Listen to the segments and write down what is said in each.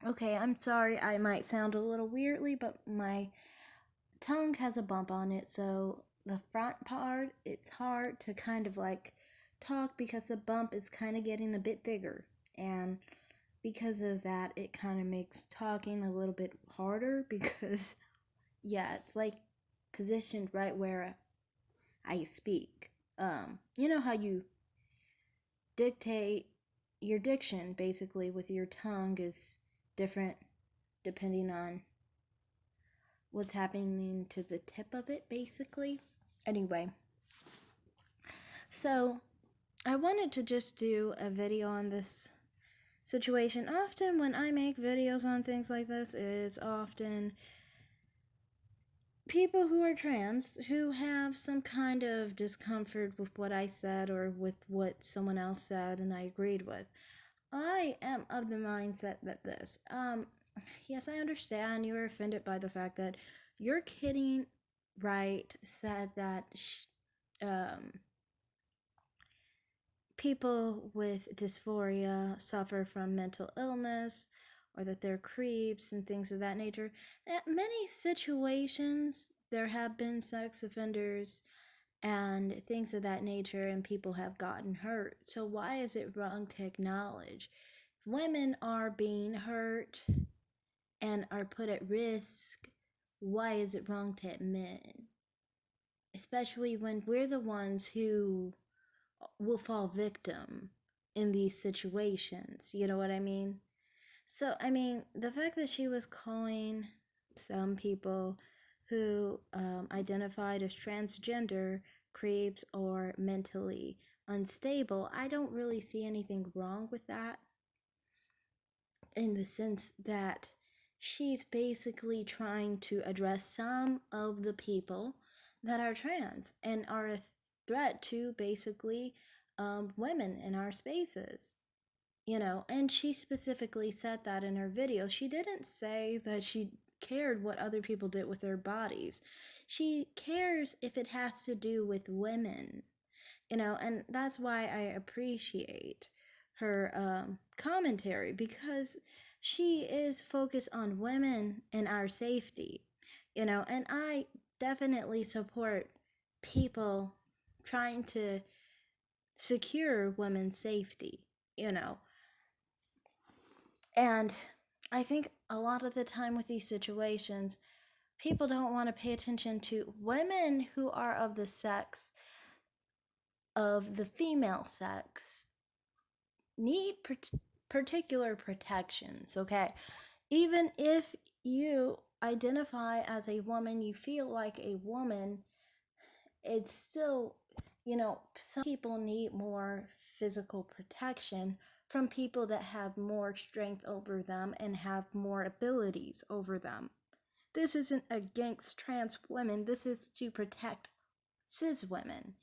Okay, I'm sorry, I might sound a little weirdly, but my tongue has a bump on it, so the front part, it's hard to kind of like talk because the bump is kind of getting a bit bigger. And because of that, it kind of makes talking a little bit harder because, yeah, it's like positioned right where I speak. You know how you dictate your diction basically with your tongue is different depending on what's happening to the tip of it, basically. Anyway, so I wanted to just do a video on this situation. Often, when I make videos on things like this, it's often people who are trans who have some kind of discomfort with what I said or with what someone else said and I agreed with. I am of the mindset that yes, I understand you are offended by the fact that your kidding right said that people with dysphoria suffer from mental illness or that they're creeps and things of that nature. In many situations, there have been sex offenders and things of that nature, and people have gotten hurt. So, why is it wrong to acknowledge women are being hurt and are put at risk? Why is it wrong to admit? Especially when we're the ones who will fall victim in these situations. You know what I mean? So, I mean, the fact that she was calling some people who identified as transgender creeps or mentally unstable, I don't really see anything wrong with that in the sense that she's basically trying to address some of the people that are trans and are a threat to basically women in our spaces. You know, and she specifically said that in her video. She didn't say that she cared what other people did with their bodies. She cares if it has to do with women, you know, and that's why I appreciate her commentary because she is focused on women and our safety, you know, and I definitely support people trying to secure women's safety, you know. And I think a lot of the time with these situations, people don't want to pay attention to women who are of the sex of the female sex need particular protections, okay? Even if you identify as a woman, you feel like a woman, it's still, you know, some people need more physical protection from people that have more strength over them and have more abilities over them. This isn't against trans women, this is to protect cis women.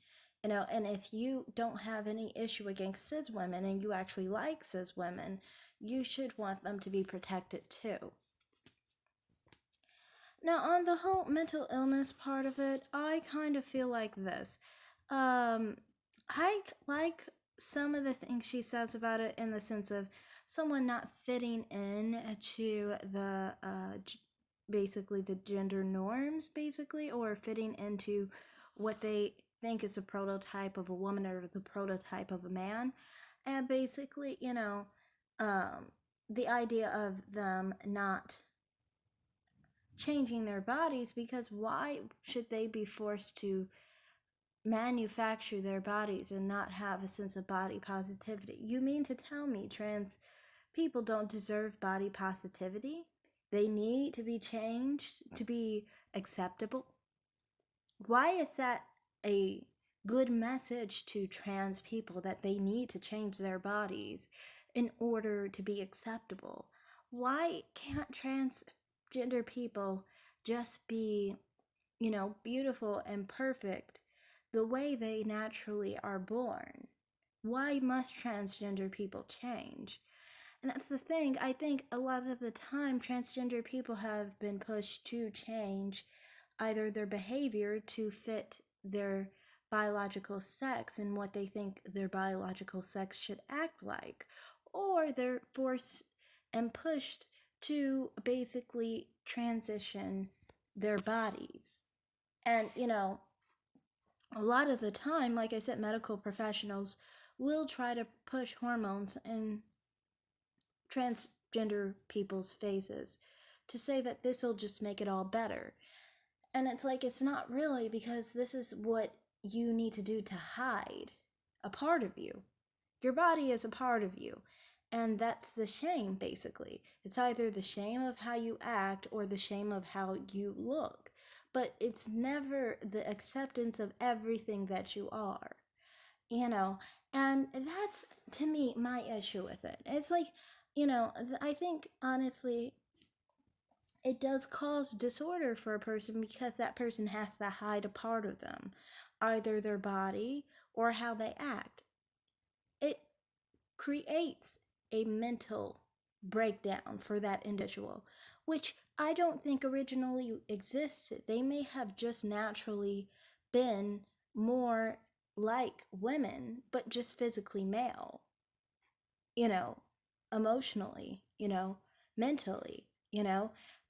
You know, and if you don't have any issue against cis women and you actually like cis women, you should want them to be protected too. Now, on the whole mental illness part of it, I kind of feel like this. Um, I like some of the things she says about it in the sense of someone not fitting in to the basically the gender norms, basically, or fitting into what they think is a prototype of a woman or the prototype of a man, and basically, you know, the idea of them not changing their bodies because why should they be forced to manufacture their bodies and not have a sense of body positivity? You mean to tell me trans people don't deserve body positivity? They need to be changed to be acceptable? Why is that a good message to trans people that they need to change their bodies in order to be acceptable? Why can't transgender people just be, you know, beautiful and perfect the way they naturally are born? Why must transgender people change? And that's the thing. I think a lot of the time, transgender people have been pushed to change either their behavior to fit their biological sex and what they think their biological sex should act like, or they're forced and pushed to basically transition their bodies. And, a lot of the time, like I said, medical professionals will try to push hormones in transgender people's faces to say that this will just make it all better. And it's like, it's not really, because this is what you need to do to hide a part of you. Your body is a part of you. And that's the shame, basically. It's either the shame of how you act or the shame of how you look. But it's never the acceptance of everything that you are, you know? And that's, to me, my issue with it. It's like, I think, honestly, it does cause disorder for a person because that person has to hide a part of them, either their body or how they act. It creates a mental breakdown for that individual, which I don't think originally existed. They may have just naturally been more like women, but just physically male, you know, emotionally, mentally,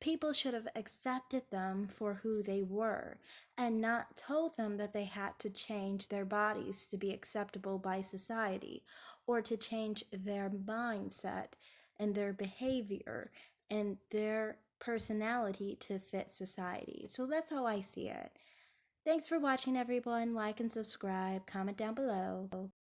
people should have accepted them for who they were and not told them that they had to change their bodies to be acceptable by society or to change their mindset and their behavior and their personality to fit society. So that's how I see it. Thanks for watching, everyone. Like and subscribe, comment down below.